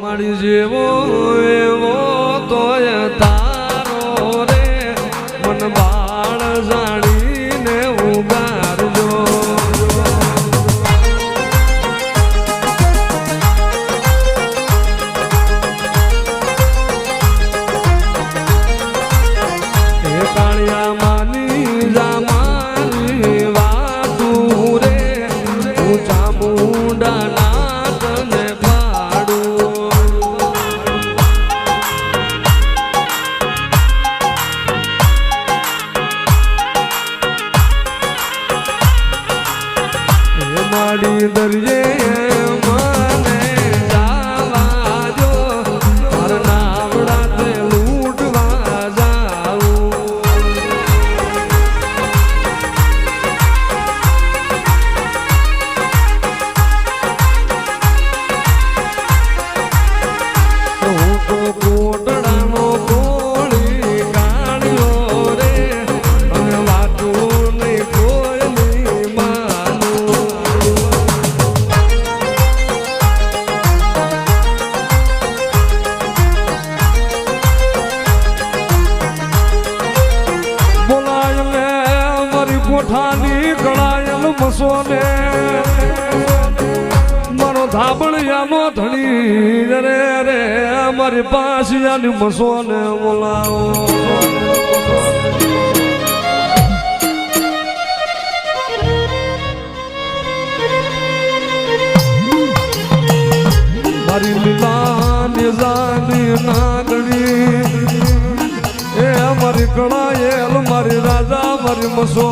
મારી જેવો એવો તોય તારો રે મન બાળ જાણીને ઉગારજો એ કાળિયા માની જામાની વાતું રે હું ચામુંડા દરિયે મને જાવા જો મારા નાવડા તે લૂંટવા જાઉં હું તો કોટડાનો કોળી કાઢ્યો રે અને વાતું નહીં કોઈ માનું કોઠાની કળાયલ મસોને મારો ધાબળિયાનો ધણી રે રે મારી પાસિયાની મસોને બોલાવો મારી લીલાની જાની નાગણી એ મારી કળાયેલ મારી રાજા મારી મસો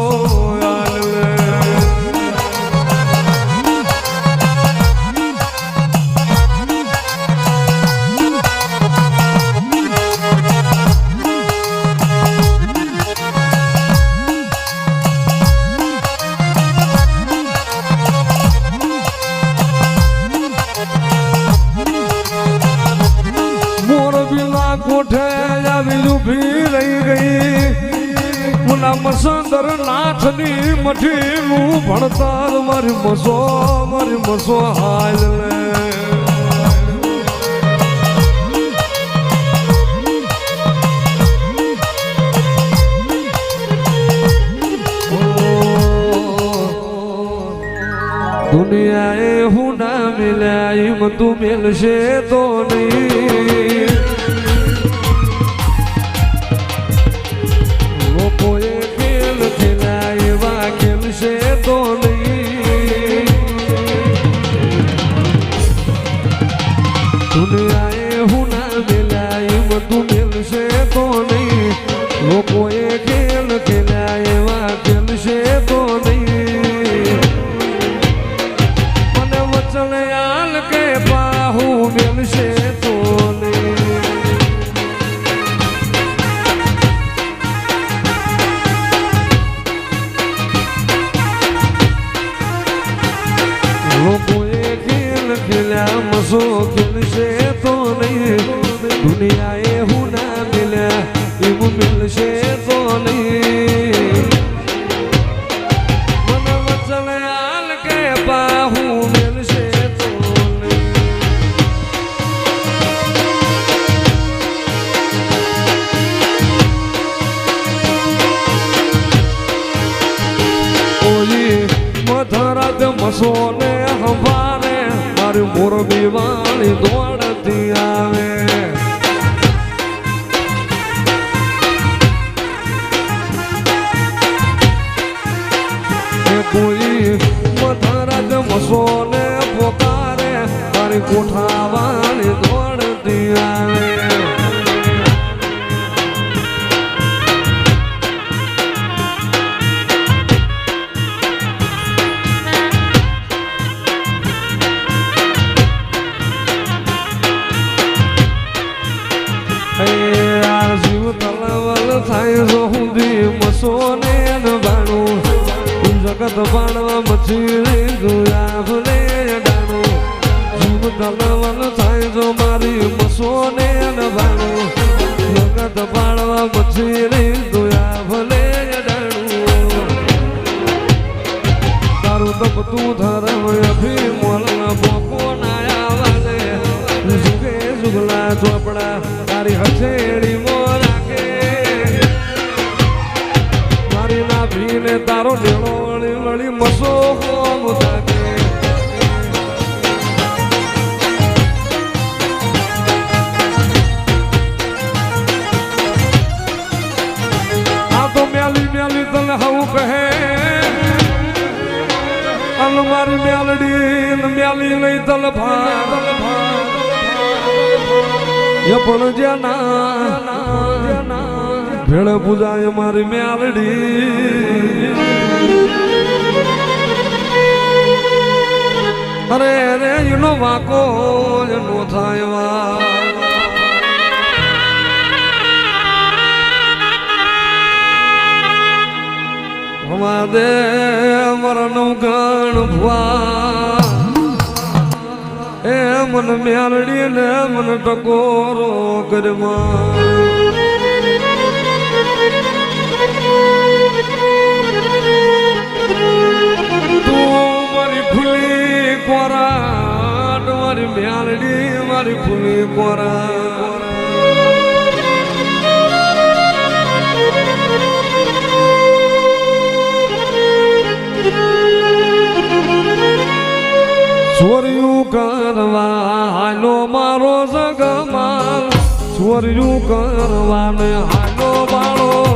કોઠે આવી ઉભી રહી ગઈ મુના મસંદર નાથની મઠીનું ભણતર મારી મસો હાલ લે દુનિયાએ હું ના મિલ્યા એમ તું મિલશે તો નહીં લોકોએ ખેલ ખેલ્યા એવા ખેલશે તો નહીં દુનિયાએ હું ના મિલ્યા એમ તું મિલશે તો નહીં લોકોએ ખેલ ખેલ્યા એવા ખેલશે તો નહીં મને વચન આલ કે બાહુ મિલશે તો નહીં લોકોએ ખેલ ખેલ્યા મસો ખેલશે તો નહીં દુનિયાએ હું ના મિલ્યા એવું મિલશે તો નહીં મને વચન આલ કે બાહુ મિલશે તો નહીં ઓલી મધરાત મસોને હંભારે મારી મોરબી વાળી દોડતી આવે કોઈ મધરાત મસોને પોકારે મારી કોઠા વાળી દોડતી આવે જીવ તલાવલ થાય જો સુધી મસોને બાણું જગત પાડવા મચીલી જોયા ભલે ડાણું જીવ તલાવલ થાય જો મારી મસોને બાણું જગત પાડવા મચીલી જોયા ભલે ડાણું તારું તપ તું ધરમ અભી મોલ બોકો નાયા વાલે જુગે ચોપડા તારી હથેળી મોરાકે મારી ના ભીને તારો ઢેળો વળી વળી મસો કોમ તાકે આ તો મ્યાલી મ્યાલી તને હવું કહે અન મારી મ્યાલડી મ્યાલી લઈ તલ ભા એ પણ જ્યાં ભેળ પૂજાય મારી મ્યાલડી અરે રે એનો વાકો નો થાય વા હમાદે મરનું ગણ ભુવા એ મન મ્યાલડી ને મન ટકોરો કરમાં તું મારી ફૂલી કોરા મારી મ્યાલડી મારી ફૂલી કોરા ચોર્યું કરવા હાલો મારો જગમાલ ચોર્યું કરવા ને હાલો બાળો